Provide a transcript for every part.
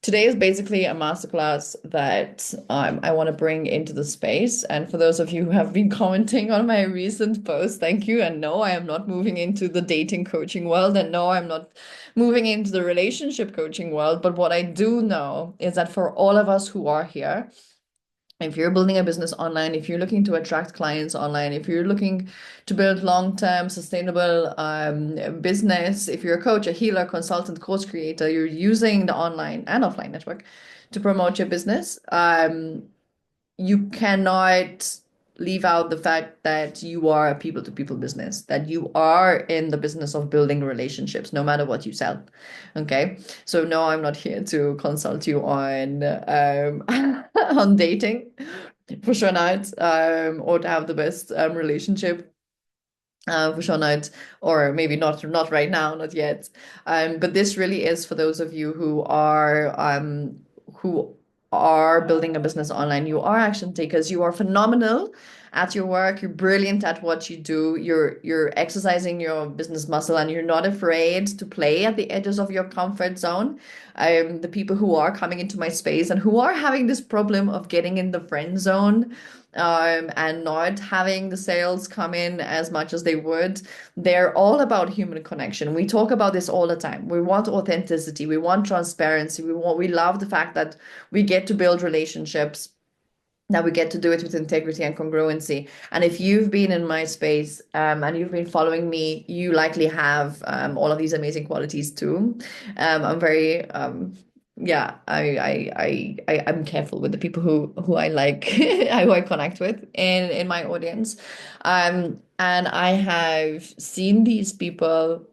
Today is basically a masterclass that I want to bring into the space. And for those of you who have been commenting on my recent post, thank you. And no, I am not moving into the dating coaching world. And no, I'm not moving into the relationship coaching world. But what I do know is that for all of us who are here, if you're building a business online, if you're looking to attract clients online, if you're looking to build long-term sustainable business, if you're a coach, a healer, consultant, course creator, you're using the online and offline network to promote your business, you cannot leave out the fact that you are a people-to-people business, that you are in the business of building relationships, no matter what you sell. Okay, so no, I'm not here to consult you on on dating, for sure not, or to have the best relationship. For sure not, or maybe not right now, not yet. But this really is for those of you who are building a business online. You are action takers. You are phenomenal at your work. You're brilliant at what you do. You're exercising your business muscle, and you're not afraid to play at the edges of your comfort zone. The people who are coming into my space and who are having this problem of getting in the friend zone, and not having the sales come in as much as they would. They're all about human connection. We talk about this all the time. We want authenticity. We want transparency. We love the fact that we get to build relationships, that we get to do it with integrity and congruency. And if you've been in my space, and you've been following me, you likely have all of these amazing qualities too. I'm very yeah, I'm careful with the people who I like, who I connect with in my audience. And I have seen these people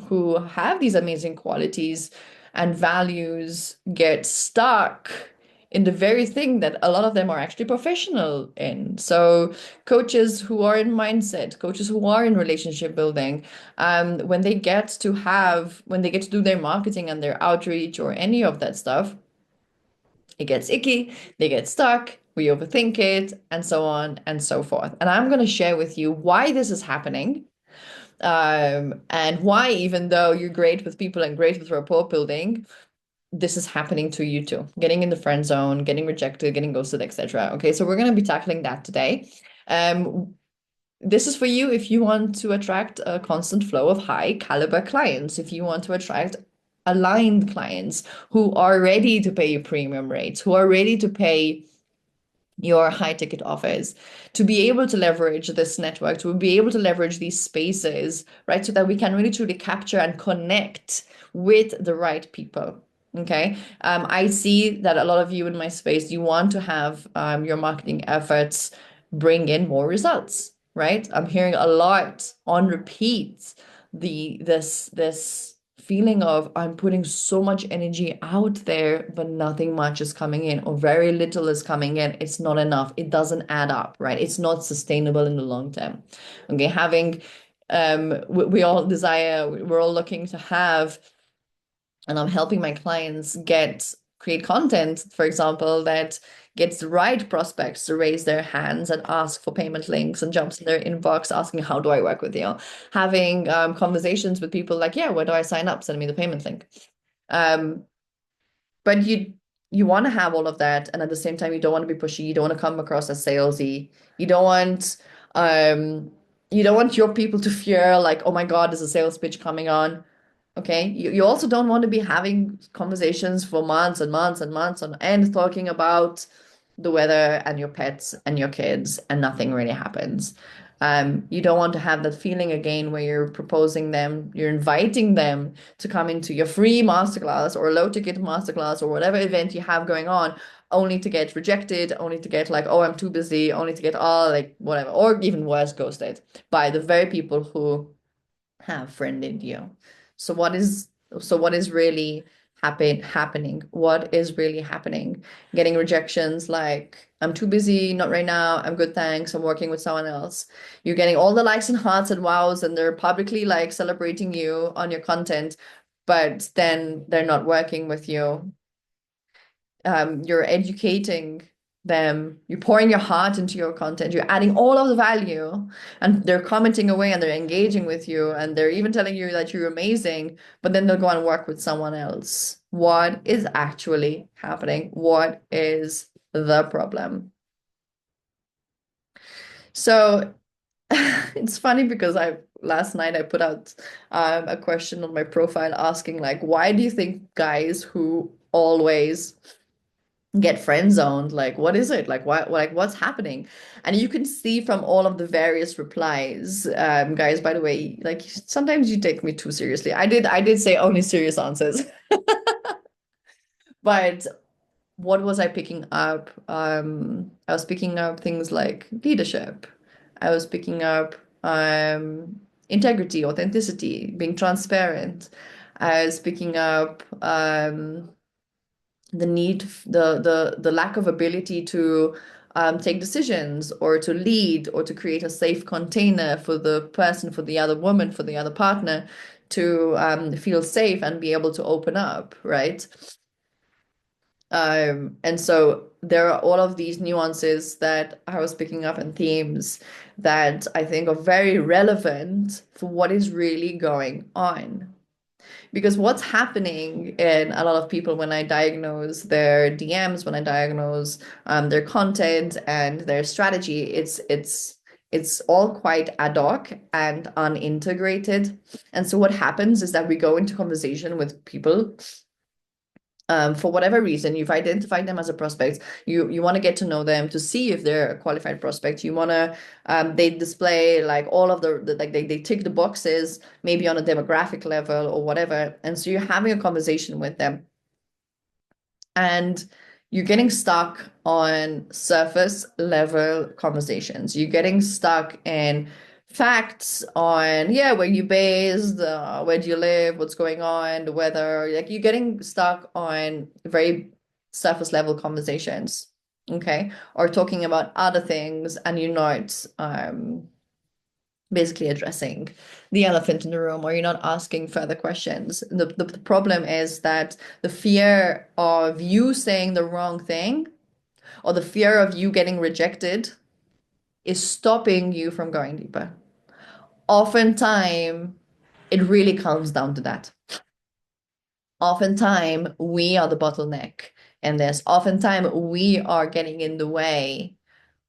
who have these amazing qualities and values get stuck in the very thing that a lot of them are actually professional in. So coaches who are in mindset, coaches who are in relationship building, when they get to do their marketing and their outreach or any of that stuff, it gets icky, they get stuck, we overthink it, and so on and so forth. And I'm going to share with you why this is happening, and why, even though you're great with people and great with rapport building, this is happening to you too. Getting in the friend zone, getting rejected, getting ghosted, etc. Okay, so we're going to be tackling that today. This is for you if you want to attract a constant flow of high caliber clients, if you want to attract aligned clients who are ready to pay you premium rates, who are ready to pay your high ticket offers, to be able to leverage this network, to be able to leverage these spaces, right? So that we can really truly capture and connect with the right people. Okay. I see that a lot of you in my space, you want to have your marketing efforts bring in more results, right? I'm hearing a lot on repeat this feeling of I'm putting so much energy out there, but nothing much is coming in, or very little is coming in. It's not enough. It doesn't add up, right? It's not sustainable in the long term. Okay, we all desire, we're all looking to have, and I'm helping my clients create content, for example, that gets the right prospects to raise their hands and ask for payment links and jumps in their inbox asking, how do I work with you? Having conversations with people like, yeah, where do I sign up? Send me the payment link. Um, but you want to have all of that, and at the same time, you don't want to be pushy. You don't want to come across as salesy. You don't want you don't want your people to fear like, oh my God, there's a sales pitch coming on. Okay. You also don't want to be having conversations for months and months and months on end talking about the weather and your pets and your kids, and nothing really happens. You don't want to have that feeling again where you're inviting them to come into your free masterclass or low ticket masterclass or whatever event you have going on, only to get rejected, only to get like, oh, I'm too busy, only to get all like whatever, or even worse, ghosted by the very people who have friended you. So what is really happening? What is really happening? Getting rejections like, I'm too busy, not right now, I'm good, thanks, I'm working with someone else. You're getting all the likes and hearts and wows, and they're publicly like celebrating you on your content, but then they're not working with you. You're educating them, you're pouring your heart into your content, you're adding all of the value, and they're commenting away and they're engaging with you and they're even telling you that you're amazing, but then they'll go and work with someone else. What is actually happening? What is the problem? So it's funny because I last night I put out a question on my profile asking like, why do you think guys who always get friend zoned, like what is it, like what, like what's happening? And you can see from all of the various replies, guys, by the way, like sometimes you take me too seriously. I did say only serious answers. But what was I picking up? I was picking up things like leadership. I was picking up integrity, authenticity, being transparent. I was picking up the need, the lack of ability to take decisions or to lead or to create a safe container for the person, for the other woman, for the other partner to feel safe and be able to open up, right? And so there are all of these nuances that I was picking up and themes that I think are very relevant for what is really going on. Because what's happening in a lot of people when I diagnose their DMs, when I diagnose their content and their strategy, it's all quite ad hoc and unintegrated. And so what happens is that we go into conversation with people for whatever reason. You've identified them as a prospect. You want to get to know them to see if they're a qualified prospect. You want to they display like all of the like they tick the boxes maybe on a demographic level or whatever, and so you're having a conversation with them and you're getting stuck on surface level conversations. You're getting stuck in facts on, yeah, where you based, where do you live, what's going on, the weather. Like you're getting stuck on very surface level conversations, okay? Or talking about other things and you're not basically addressing the elephant in the room, or you're not asking further questions. The problem is that the fear of you saying the wrong thing or the fear of you getting rejected is stopping you from going deeper. Oftentimes, it really comes down to that. Oftentimes, we are the bottleneck in this. Oftentimes, we are getting in the way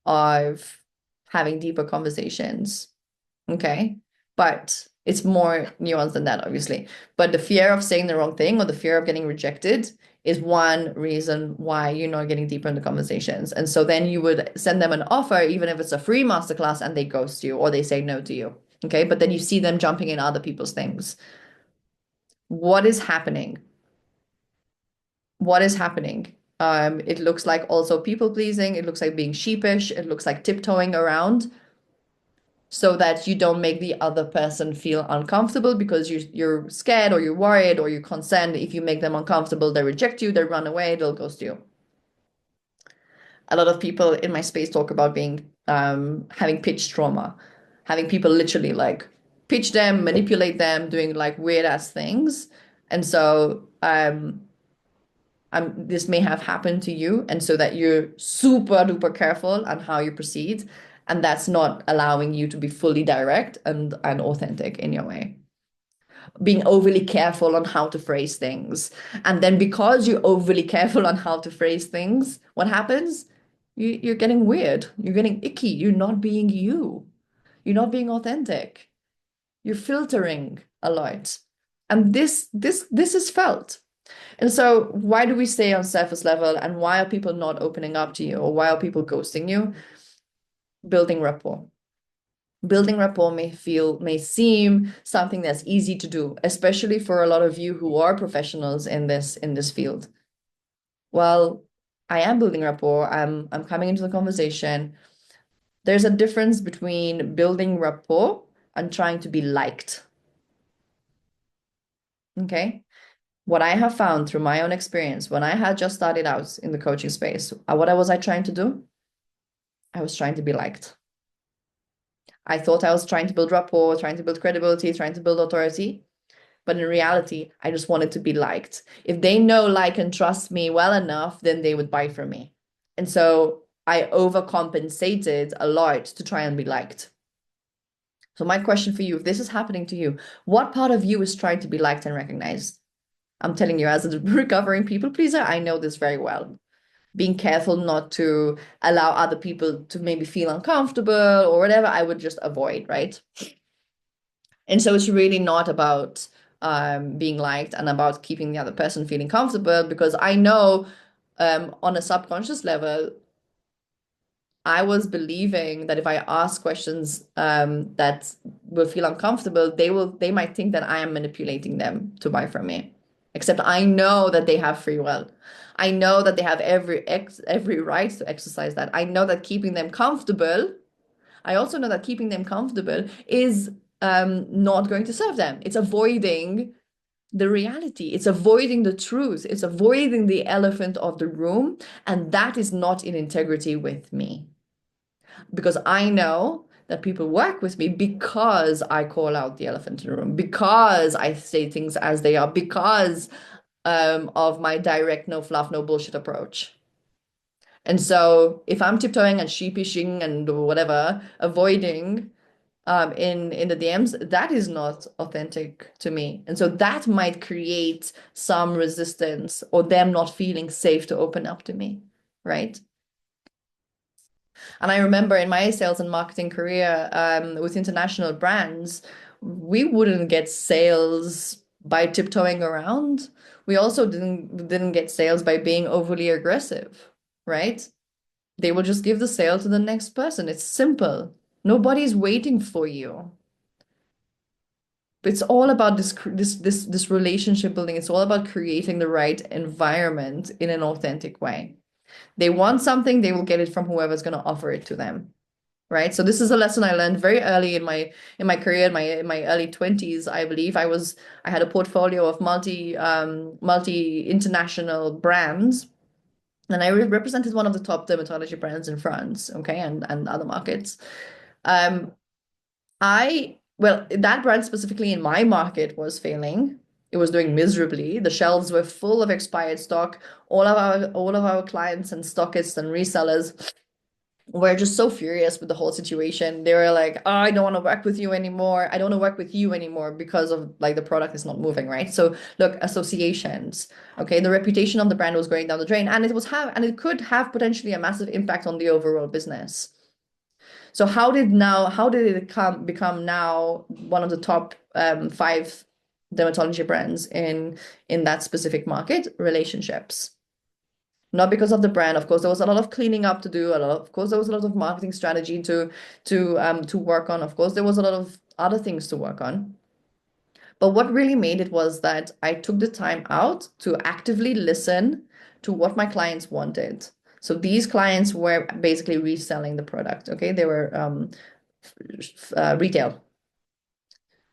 of having deeper conversations. Okay. But it's more nuanced than that, obviously. But the fear of saying the wrong thing or the fear of getting rejected is one reason why you're not getting deeper in the conversations. And so then you would send them an offer, even if it's a free masterclass, and they ghost you or they say no to you. Okay. But then you see them jumping in other people's things. What is happening? What is happening? It looks like also people pleasing. It looks like being sheepish. It looks like tiptoeing around so that you don't make the other person feel uncomfortable because you're scared or you're worried or you're concerned. If you make them uncomfortable, they reject you, they run away, they'll ghost you. A lot of people in my space talk about being having pitch trauma, having people literally like pitch them, manipulate them, doing like weird ass things. And so this may have happened to you, and so that you're super duper careful on how you proceed, and that's not allowing you to be fully direct and authentic in your way. Being overly careful on how to phrase things, and then because you're overly careful on how to phrase things, what happens? You're getting weird. You're getting icky. You're not being you. You're not being authentic. You're filtering a lot, and this is felt. And so why do we stay on surface level, and why are people not opening up to you, or why are people ghosting you? Building rapport. Building rapport may seem something that's easy to do, especially for a lot of you who are professionals in this field. Well, I am building rapport. I'm coming into the conversation. There's a difference between building rapport and trying to be liked. Okay? What I have found through my own experience, when I had just started out in the coaching space, what was I trying to do? I was trying to be liked. I thought I was trying to build rapport, trying to build credibility, trying to build authority. But in reality, I just wanted to be liked. If they know, like, and trust me well enough, then they would buy from me. And so I overcompensated a lot to try and be liked. So my question for you, if this is happening to you, what part of you is trying to be liked and recognized? I'm telling you, as a recovering people pleaser, I know this very well. Being careful not to allow other people to maybe feel uncomfortable or whatever, I would just avoid, right? And so it's really not about being liked and about keeping the other person feeling comfortable, because I know on a subconscious level, I was believing that if I ask questions that will feel uncomfortable, they might think that I am manipulating them to buy from me. Except I know that they have free will. I know that they have every right to exercise that. I know that keeping them comfortable. I also know that keeping them comfortable is not going to serve them. It's avoiding the reality. It's avoiding the truth. It's avoiding the elephant of the room, and that is not in integrity with me, because I know that people work with me because I call out the elephant in the room, because I say things as they are, because of my direct, no fluff, no bullshit approach. And so if I'm tiptoeing and sheepishing and whatever, avoiding in the DMs, that is not authentic to me. And so that might create some resistance or them not feeling safe to open up to me, right? And I remember in my sales and marketing career with international brands, we wouldn't get sales by tiptoeing around. We also didn't get sales by being overly aggressive, right? They will just give the sale to the next person. It's simple. Nobody's waiting for you. It's all about this relationship building. It's all about creating the right environment in an authentic way. They want something, they will get it from whoever's going to offer it to them. Right. So this is a lesson I learned very early in my career, in my early 20s, I believe. I had a portfolio of multi international brands, and I represented one of the top dermatology brands in France, okay, and other markets. Um, that brand specifically in my market was failing. It was doing miserably. The shelves were full of expired stock. All of our clients and stockists and resellers were just so furious with the whole situation. They were like, oh, I don't want to work with you anymore. I don't want to work with you anymore because of like the product is not moving, right? So look, associations. Okay, the reputation of the brand was going down the drain, and it could have potentially a massive impact on the overall business. So how did it become now one of the top five dermatology brands in that specific market? Relationships. Not because of the brand. Of course, there was a lot of cleaning up to do. Of course, there was a lot of marketing strategy to work on. Of course, there was a lot of other things to work on. But what really made it was that I took the time out to actively listen to what my clients wanted. So these clients were basically reselling the product. Okay, they were retail.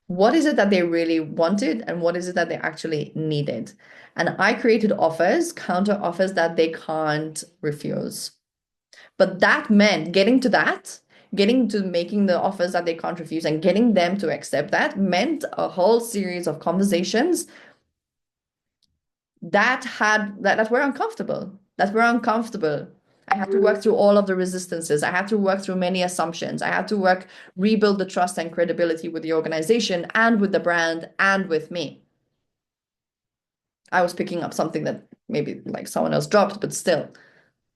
What is it that they really wanted, and what is it that they actually needed? And I created offers, counter offers that they can't refuse. But that meant getting to making the offers that they can't refuse and getting them to accept that meant a whole series of conversations that were uncomfortable. That were uncomfortable. I had to work through all of the resistances. I had to work through many assumptions. I had to rebuild the trust and credibility with the organization and with the brand and with me. I was picking up something that maybe like someone else dropped, but still,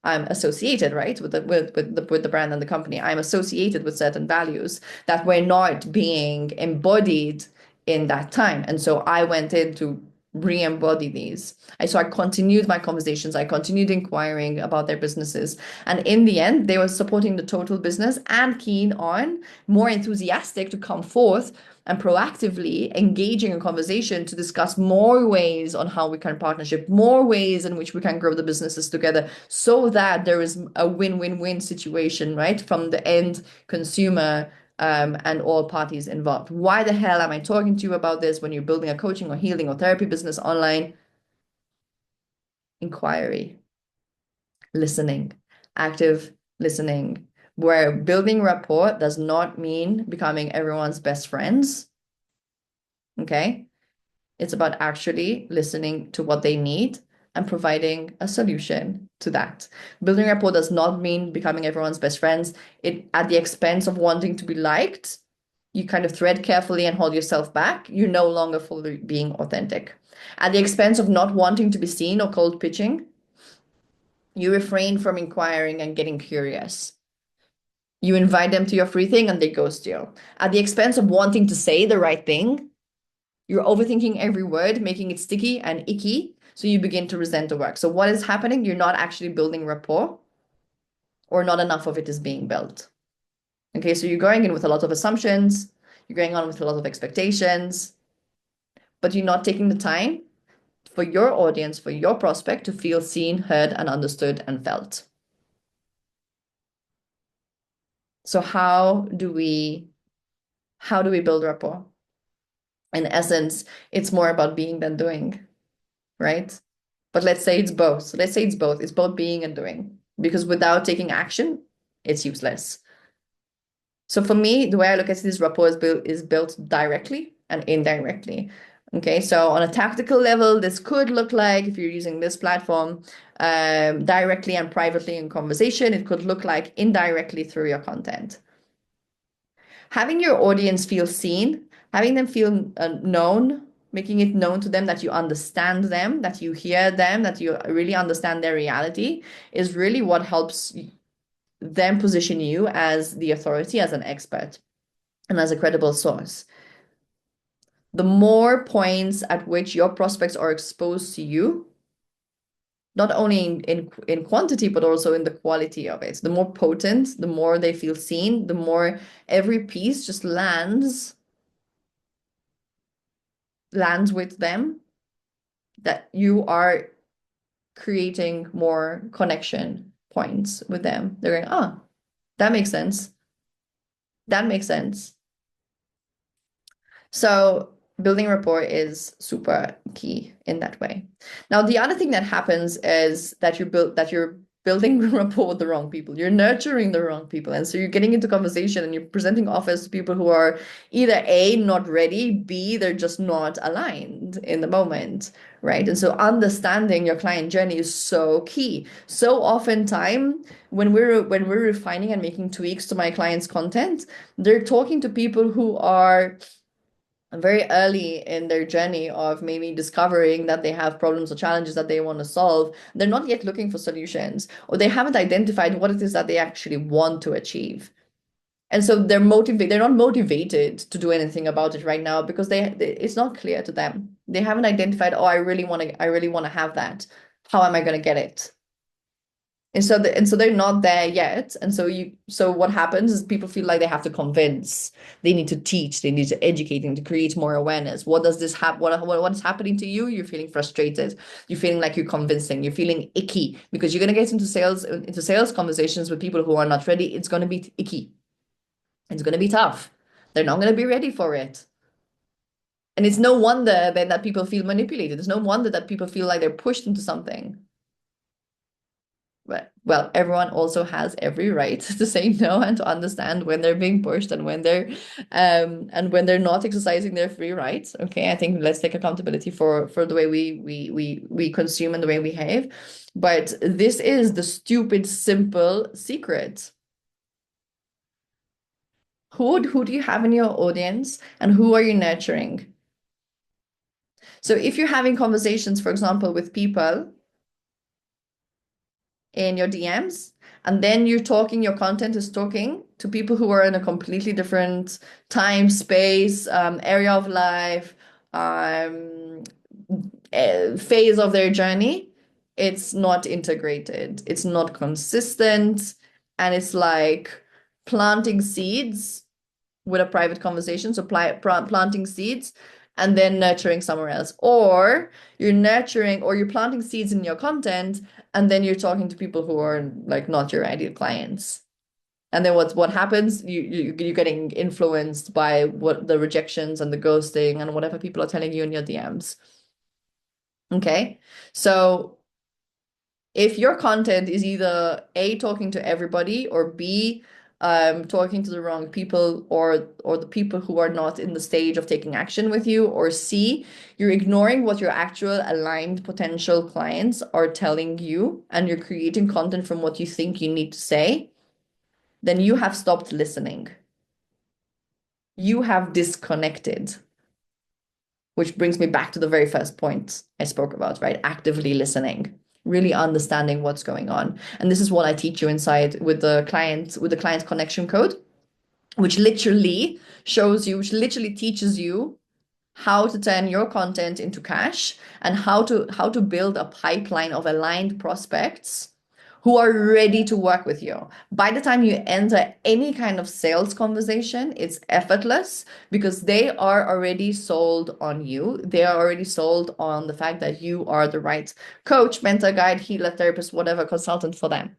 I'm associated, right, with the brand and the company. I'm associated with certain values that were not being embodied in that time. And so I went in to re-embody these. So I continued my conversations. I continued inquiring about their businesses. And in the end, they were supporting the total business and keen on, more enthusiastic to come forth and proactively engaging in conversation to discuss more ways on how we can partnership, more ways in which we can grow the businesses together, so that there is a win-win-win situation, right, from the end consumer and all parties involved. Why the hell am I talking to you about this when you're building a coaching or healing or therapy business online? Inquiry, listening, active listening, where building rapport does not mean becoming everyone's best friends. Okay. It's about actually listening to what they need and providing a solution to that. Building rapport does not mean becoming everyone's best friends. It at the expense of wanting to be liked, you kind of thread carefully and hold yourself back. You're no longer fully being authentic. At the expense of not wanting to be seen or cold pitching, you refrain from inquiring and getting curious. You invite them to your free thing and they ghost you. At the expense of wanting to say the right thing, you're overthinking every word, making it sticky and icky. So you begin to resent the work. So what is happening? You're not actually building rapport, or not enough of it is being built. Okay, so you're going in with a lot of assumptions, you're going on with a lot of expectations, but you're not taking the time for your audience, for your prospect to feel seen, heard, and understood and felt. So how do we build rapport? In essence, it's more about being than doing, right? But let's say it's both. Let's say it's both. It's both being and doing. Because without taking action, it's useless. So for me, the way I look at this rapport is built directly and indirectly. Okay, so on a tactical level, this could look like, if you're using this platform, directly and privately in conversation, it could look like indirectly through your content. Having your audience feel seen, having them feel known, making it known to them that you understand them, that you hear them, that you really understand their reality is really what helps them position you as the authority, as an expert, and as a credible source. The more points at which your prospects are exposed to you, not only in quantity, but also in the quality of it. The more potent, the more they feel seen, the more every piece just lands with them, that you are creating more connection points with them. They're going, oh, that makes sense. That makes sense. So building rapport is super key in that way. Now, the other thing that happens is that you're building rapport with the wrong people. You're nurturing the wrong people. And so you're getting into conversation and you're presenting offers to people who are either A, not ready, B, they're just not aligned in the moment, right? And so understanding your client journey is so key. So oftentimes when we're refining and making tweaks to my clients' content, they're talking to people who are very early in their journey of maybe discovering that they have problems or challenges that they want to solve. They're not yet looking for solutions, or they haven't identified what it is that they actually want to achieve. And so they're not motivated to do anything about it right now because it's not clear to them. They haven't identified, oh, I really want to have that. How am I going to get it? And so they're not there yet. And so what happens is people feel like they have to convince, they need to teach, they need to educate, and to create more awareness. What does this what is happening to you? You're feeling frustrated. You're feeling like you're convincing. You're feeling icky because you're gonna get into sales conversations with people who are not ready. It's gonna be icky. It's gonna be tough. They're not gonna be ready for it. And it's no wonder then that people feel manipulated. It's no wonder that people feel like they're pushed into something. But, well, everyone also has every right to say no and to understand when they're being pushed and when they're not exercising their free rights. Okay, I think let's take accountability for the way we consume and the way we behave. But this is the stupid, simple secret. Who do you have in your audience, and who are you nurturing? So if you're having conversations, for example, with people in your DMs, and then your content is talking to people who are in a completely different time, space, area of life, phase of their journey, it's not integrated, it's not consistent, and it's like planting seeds with a private conversation. So planting seeds and then nurturing somewhere else. Or you're planting seeds in your content and then you're talking to people who are like not your ideal clients. And then what happens? You're getting influenced by what the rejections and the ghosting and whatever people are telling you in your DMs. Okay. So if your content is either A, talking to everybody, or B, talking to the wrong people, or the people who are not in the stage of taking action with you, or C, you're ignoring what your actual aligned potential clients are telling you and you're creating content from what you think you need to say, then you have stopped listening. You have disconnected, which brings me back to the very first point I spoke about, right? Actively listening, really understanding what's going on. And this is what I teach you inside with the client connection code, which literally shows you, which literally teaches you how to turn your content into cash and how to build a pipeline of aligned prospects who are ready to work with you. By the time you enter any kind of sales conversation, it's effortless because they are already sold on you. They are already sold on the fact that you are the right coach, mentor, guide, healer, therapist, whatever, consultant for them.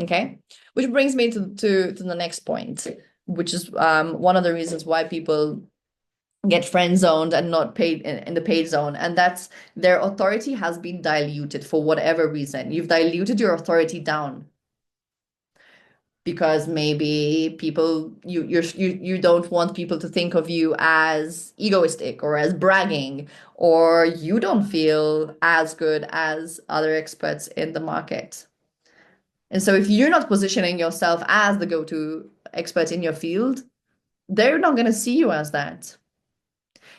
Okay, which brings me to the next point, which is one of the reasons why people get friend zoned and not paid in the paid zone, and that's their authority has been diluted for whatever reason. You've diluted your authority down because maybe you don't want people to think of you as egoistic or as bragging, or you don't feel as good as other experts in the market. And so if you're not positioning yourself as the go-to expert in your field, they're not going to see you as that.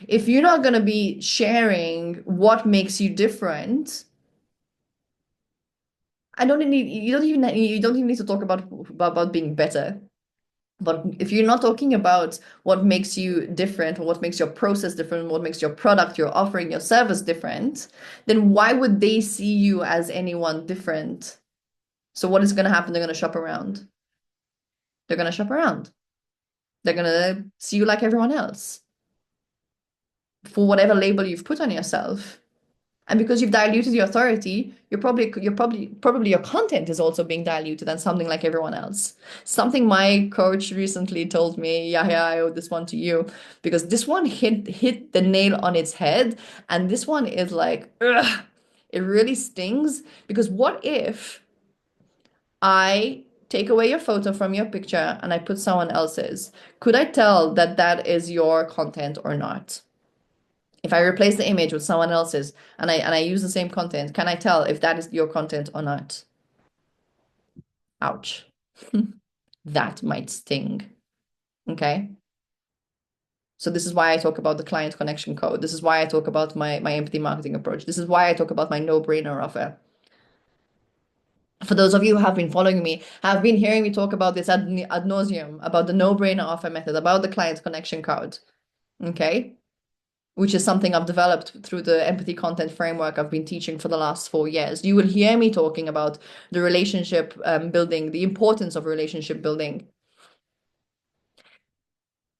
If you're not going to be sharing what makes you different, you don't even need to talk about being better. But if you're not talking about what makes you different, or what makes your process different, what makes your product, your offering, your service different, then why would they see you as anyone different? So what is going to happen? They're going to shop around. They're going to shop around. They're going to see you like everyone else for whatever label you've put on yourself. And because you've diluted your authority, probably your content is also being diluted and something like everyone else. Something my coach recently told me, yeah, I owe this one to you, because this one hit the nail on its head. And this one is like, ugh, it really stings, because what if I take away your photo from your picture and I put someone else's? Could I tell that that is your content or not? If I replace the image with someone else's and I use the same content, can I tell if that is your content or not? Ouch. That might sting. Okay. So this is why I talk about the client connection code. This is why I talk about my empathy marketing approach. This is why I talk about my no-brainer offer. For those of you who have been following me, have been hearing me talk about this ad nauseum, about the no-brainer offer method, about the client connection code. Okay. Which is something I've developed through the empathy content framework I've been teaching for the last 4 years. You will hear me talking about the relationship building, the importance of relationship building.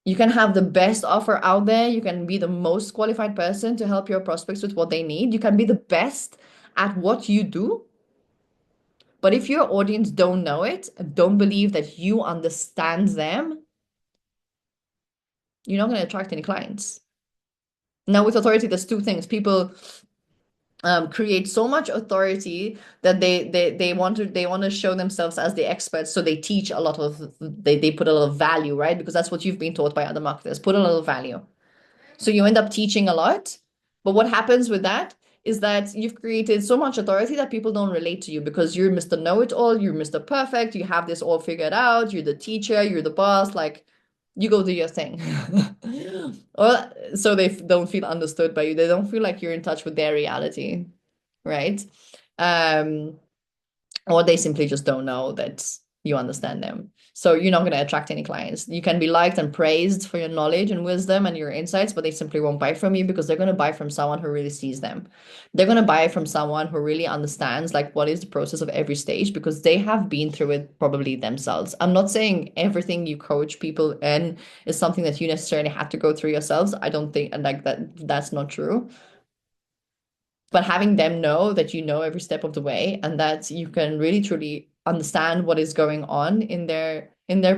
You can have the best offer out there. You can be the most qualified person to help your prospects with what they need. You can be the best at what you do. But if your audience don't know it, don't believe that you understand them, you're not going to attract any clients. Now, with authority, there's two things. People create so much authority that they want to show themselves as the experts, so they teach a lot of they put a lot of value, right? Because that's what you've been taught by other marketers, put a little value. So you end up teaching a lot, but what happens with that is that you've created so much authority that people don't relate to you because you're Mr. Know-it-all, you're Mr. Perfect, you have this all figured out, you're the teacher, you're the boss, like you go do your thing. Or so they don't feel understood by you. They don't feel like you're in touch with their reality, right? Um, or they simply just don't know that you understand them. So you're not going to attract any clients. You can be liked and praised for your knowledge and wisdom and your insights, but they simply won't buy from you because they're going to buy from someone who really sees them. They're going to buy from someone who really understands like what is the process of every stage, because they have been through it probably themselves. I'm not saying everything you coach people in is something that you necessarily have to go through yourselves. I don't think, and like that's not true. But having them know that you know every step of the way and that you can really truly understand what is going on in their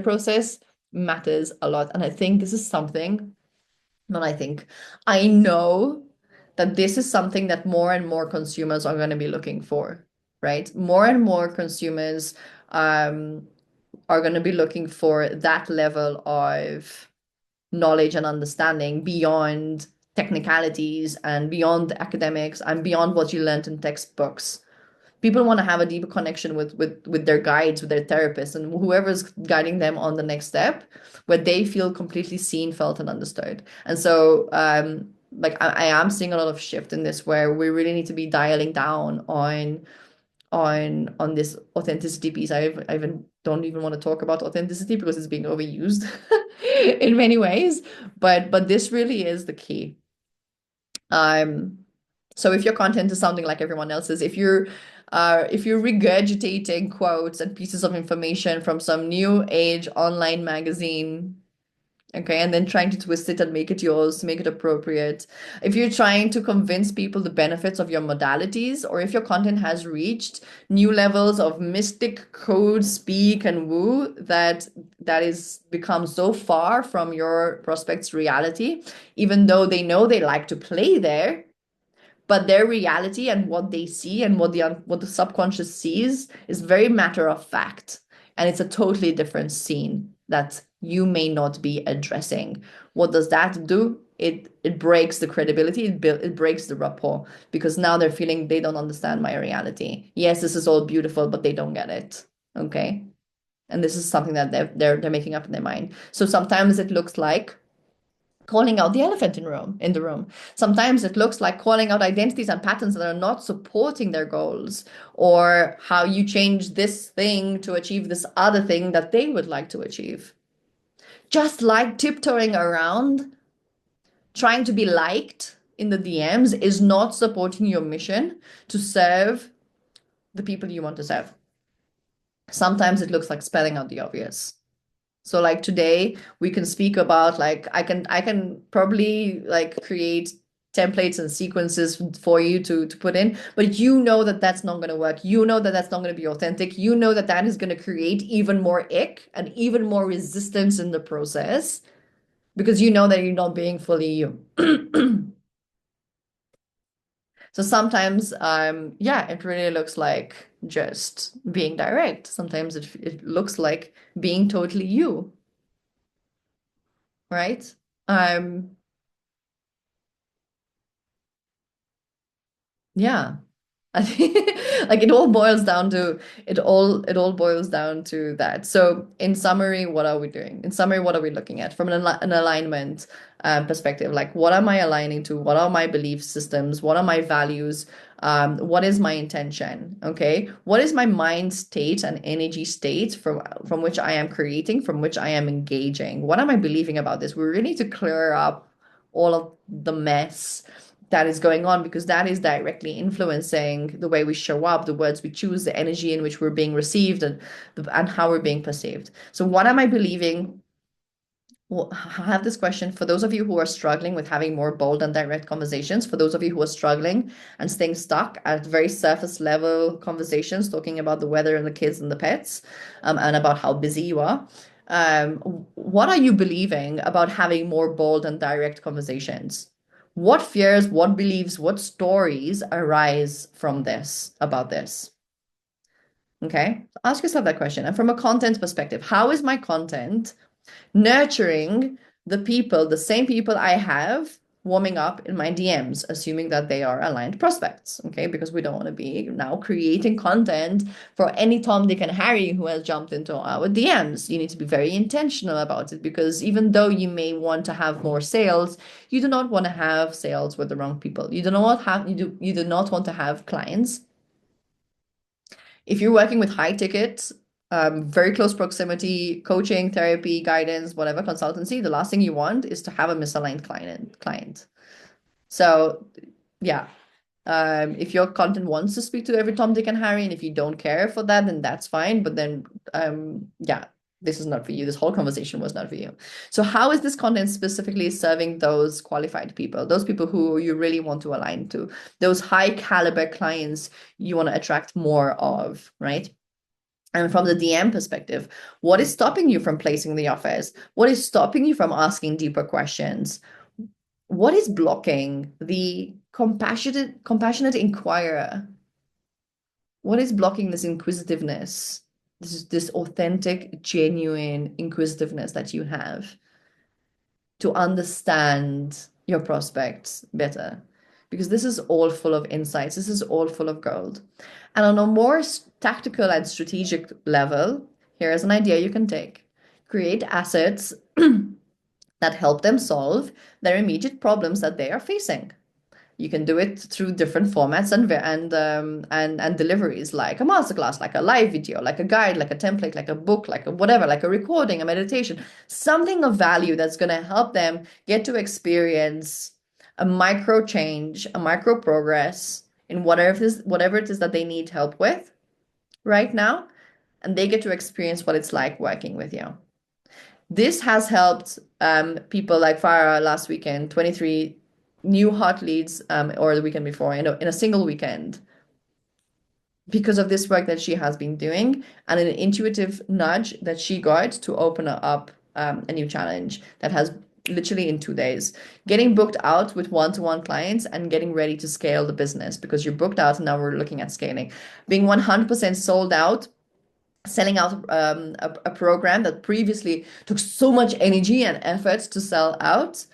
process matters a lot. And I think this is something, not I think, I know that this is something that more and more consumers are going to be looking for, right? More and more consumers are going to be looking for that level of knowledge and understanding beyond technicalities and beyond academics and beyond what you learned in textbooks. People want to have a deeper connection with their guides, with their therapists, and whoever's guiding them on the next step, where they feel completely seen, felt, and understood. And so, like I am seeing a lot of shift in this, where we really need to be dialing down on this authenticity piece. I even don't even want to talk about authenticity because it's being overused in many ways, but this really is the key. Um, so if your content is sounding like everyone else's, if you're regurgitating quotes and pieces of information from some new age online magazine, okay, and then trying to twist it and make it yours to make it appropriate. If you're trying to convince people the benefits of your modalities, or if your content has reached new levels of mystic code speak and woo that is become so far from your prospects' reality, even though they know they like to play there, but their reality and what they see and what the subconscious sees is very matter of fact, and it's a totally different scene that you may not be addressing. What does that do? It breaks the credibility, it breaks the rapport, because now they're feeling they don't understand my reality. Yes, this is all beautiful, but they don't get it. Okay, and this is something that they're making up in their mind. So sometimes it looks like calling out the elephant in the room. Sometimes it looks like calling out identities and patterns that are not supporting their goals, or how you change this thing to achieve this other thing that they would like to achieve. Just like tiptoeing around trying to be liked in the DMs is not supporting your mission to serve the people you want to serve. Sometimes it looks like spelling out the obvious. So like today we can speak about, like I can probably like create templates and sequences for you to put in, but you know that that's not going to work. You know that that's not going to be authentic. You know that that is going to create even more ick and even more resistance in the process, because you know that you're not being fully you. So sometimes, yeah, it really looks like just being direct. Sometimes it looks like being totally you, right? Um, yeah. I think like it all boils down to that. So in summary, what are we doing? In summary, what are we looking at from an alignment perspective? Like, what am I aligning to? What are my belief systems? What are my values? What is my intention? Okay, what is my mind state and energy state from which I am creating, from which I am engaging? What am I believing about this? We really need to clear up all of the mess that is going on, because that is directly influencing the way we show up, the words we choose, the energy in which we're being received, and how we're being perceived. So what am I believing? Well, I have this question for those of you who are struggling with having more bold and direct conversations, for those of you who are struggling and staying stuck at very surface level conversations, talking about the weather and the kids and the pets, and about how busy you are. Um, what are you believing about having more bold and direct conversations? What fears, what beliefs, what stories arise from this, about this? Okay, ask yourself that question. And from a content perspective, how is my content nurturing the people, the same people I have warming up in my DMs, assuming that they are aligned prospects? Okay, because we don't want to be now creating content for any Tom, Dick, and Harry who has jumped into our DMs. You need to be very intentional about it, because even though you may want to have more sales, you do not want to have sales with the wrong people. You do not want to have clients. If you're working with high tickets, very close proximity, coaching, therapy, guidance, whatever, consultancy, the last thing you want is to have a misaligned client. So yeah, if your content wants to speak to every Tom, Dick, and Harry, and if you don't care for that, then that's fine. But then, yeah, this is not for you. This whole conversation was not for you. So how is this content specifically serving those qualified people, those people who you really want to align to, those high caliber clients you want to attract more of, right? And from the DM perspective, what is stopping you from placing the offers? What is stopping you from asking deeper questions? What is blocking the compassionate inquirer? What is blocking this inquisitiveness? this authentic, genuine inquisitiveness that you have to understand your prospects better. Because this is all full of insights. This is all full of gold. And on a more tactical and strategic level, here is an idea you can take. Create assets that help them solve their immediate problems that they are facing. You can do it through different formats and deliveries, like a masterclass, like a live video, like a guide, like a template, like a book, like a whatever, like a recording, a meditation, something of value that's going to help them get to experience a micro change, a micro progress in whatever it is that they need help with right now, and they get to experience what it's like working with you. This has helped people like Farah last weekend, 23 new hot leads, or the weekend before, in a single weekend, because of this work that she has been doing and an intuitive nudge that she got to open up a new challenge that has literally in 2 days, getting booked out with one-to-one clients and getting ready to scale the business because you're booked out and now we're looking at scaling, being 100% sold out, selling out a program that previously took so much energy and effort to sell out,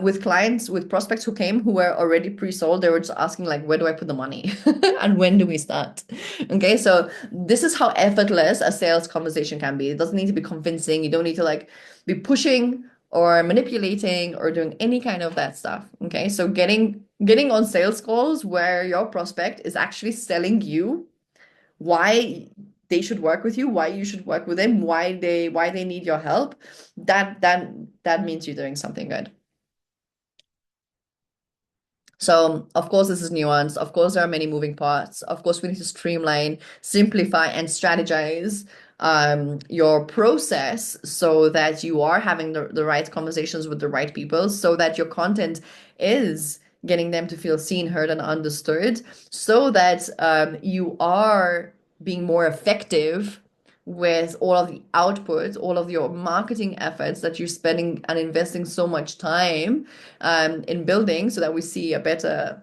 with clients, with prospects who came who were already pre-sold. They were just asking like, where do I put the money and when do we start? Okay, so this is how effortless a sales conversation can be. It doesn't need to be convincing. You don't need to like be pushing or manipulating or doing any kind of that stuff. Okay, so getting on sales calls where your prospect is actually selling you why they should work with you, why you should work with them, why they need your help, that means you're doing something good. So, of course, this is nuanced. Of course, there are many moving parts. Of course, we need to streamline, simplify, and strategize your process so that you are having the right conversations with the right people, so that your content is getting them to feel seen, heard, and understood, so that you are being more effective with all of the outputs, all of your marketing efforts that you're spending and investing so much time in building, so that we see a better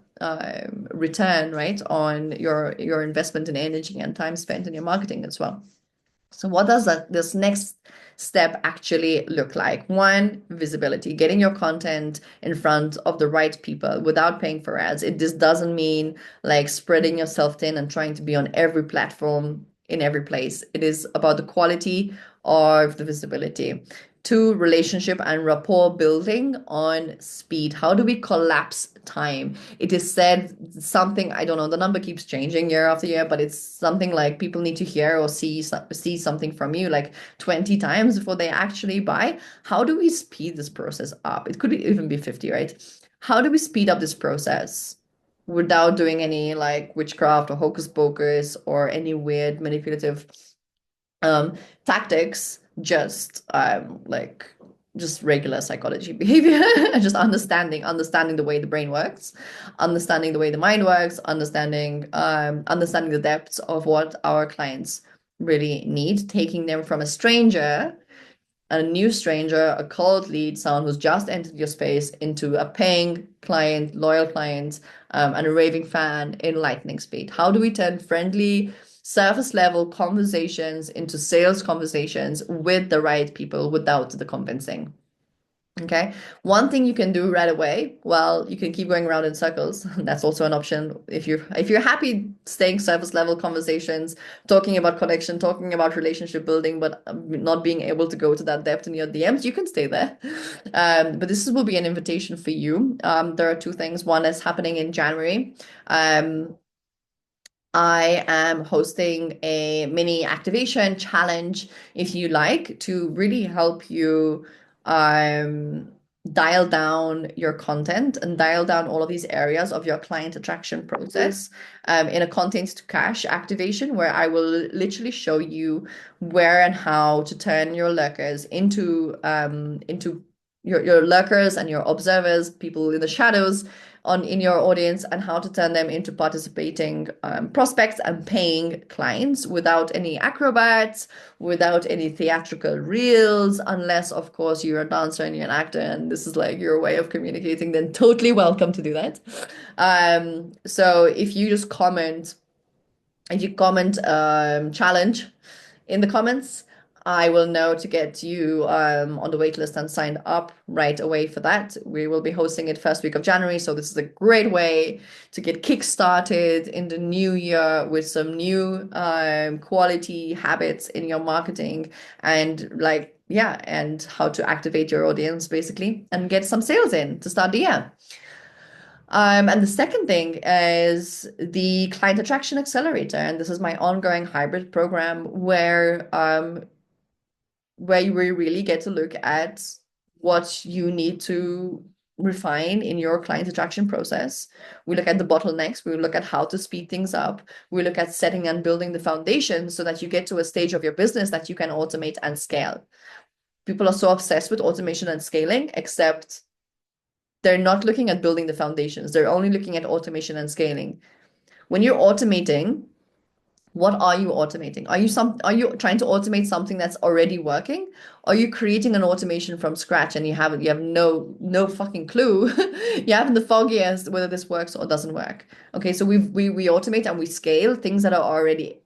return, right, on your investment in energy and time spent in your marketing as well. So what does this next step actually look like? One, visibility, getting your content in front of the right people without paying for ads. This doesn't mean like spreading yourself thin and trying to be on every platform in every place. It is about the quality of the visibility. Two, relationship and rapport building on speed. How do we collapse time? It is said something, I don't know, the number keeps changing year after year, but it's something like people need to hear or see something from you like 20 times before they actually buy. How do we speed this process up? It could even be 50, right? How do we speed up this process without doing any like witchcraft or hocus pocus or any weird manipulative um, tactics, just regular psychology behavior, just understanding the way the brain works, understanding the way the mind works, understanding the depths of what our clients really need, taking them from a new stranger, a cold lead, someone who's just entered your space, into a paying client, loyal client, and a raving fan in lightning speed. How do we turn friendly, surface level conversations into sales conversations with the right people without the convincing? Okay. One thing you can do right away, well, you can keep going around in circles. That's also an option. If you're happy staying surface level conversations, talking about connection, talking about relationship building, but not being able to go to that depth in your DMs, you can stay there. But this will be an invitation for you. There are two things. One is happening in January. I am hosting a mini activation challenge, if you like, to really help you dial down your content and dial down all of these areas of your client attraction process in a content to cash activation, where I will literally show you where and how to turn your lurkers into your lurkers and your observers, people in the shadows in your audience, and how to turn them into participating prospects and paying clients without any acrobats, without any theatrical reels, unless of course you're a dancer and you're an actor and this is like your way of communicating, then totally welcome to do that. So if you comment challenge in the comments, I will know to get you on the wait list and signed up right away for that. We will be hosting it first week of January, so this is a great way to get kick-started in the new year with some new quality habits in your marketing and like yeah, and how to activate your audience basically and get some sales in to start the year. And the second thing is the Client Attraction Accelerator. And this is my ongoing hybrid program where you really get to look at what you need to refine in your client attraction process. We look at the bottlenecks, we look at how to speed things up, we look at setting and building the foundation so that you get to a stage of your business that you can automate and scale. People are so obsessed with automation and scaling, except they're not looking at building the foundations. They're only looking at automation and scaling. When you're automating, what are you automating? Are you trying to automate something that's already working? Are you creating an automation from scratch and you have no fucking clue? You haven't the foggiest whether this works or doesn't work. Okay, so we automate and we scale things that are already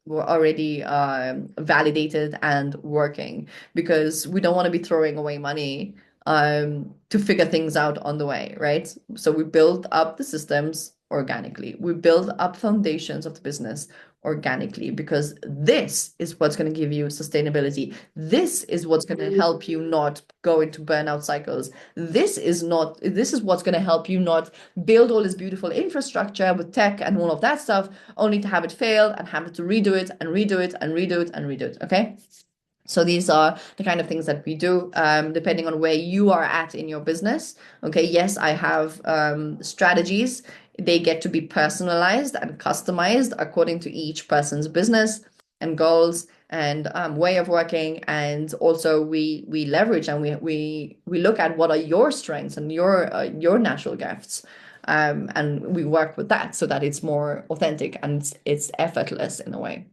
validated and working because we don't want to be throwing away money to figure things out on the way, right? So we build up the systems organically. We build up foundations of the business organically because this is what's going to give you sustainability. This is what's going to help you not go into burnout cycles. This is what's going to help you not build all this beautiful infrastructure with tech and all of that stuff only to have it fail and have to redo it and redo it and redo it and redo it. Okay. So these are the kind of things that we do, depending on where you are at in your business. Okay, yes, I have strategies. They get to be personalized and customized according to each person's business and goals and way of working. And also we leverage and we look at what are your strengths and your natural gifts. And we work with that so that it's more authentic and it's effortless in a way.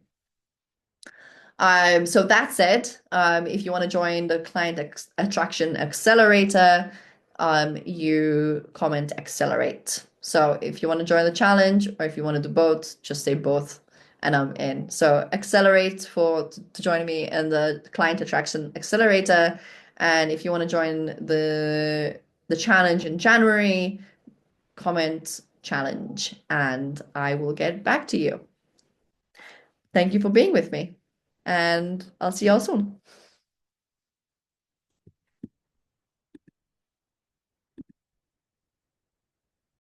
So that said, if you want to join the Attraction Accelerator, you comment accelerate. So if you want to join the challenge or if you want to do both, just say both and I'm in. So accelerate to join me in the Client Attraction Accelerator. And if you want to join the challenge in January, comment challenge and I will get back to you. Thank you for being with me, and I'll see y'all soon.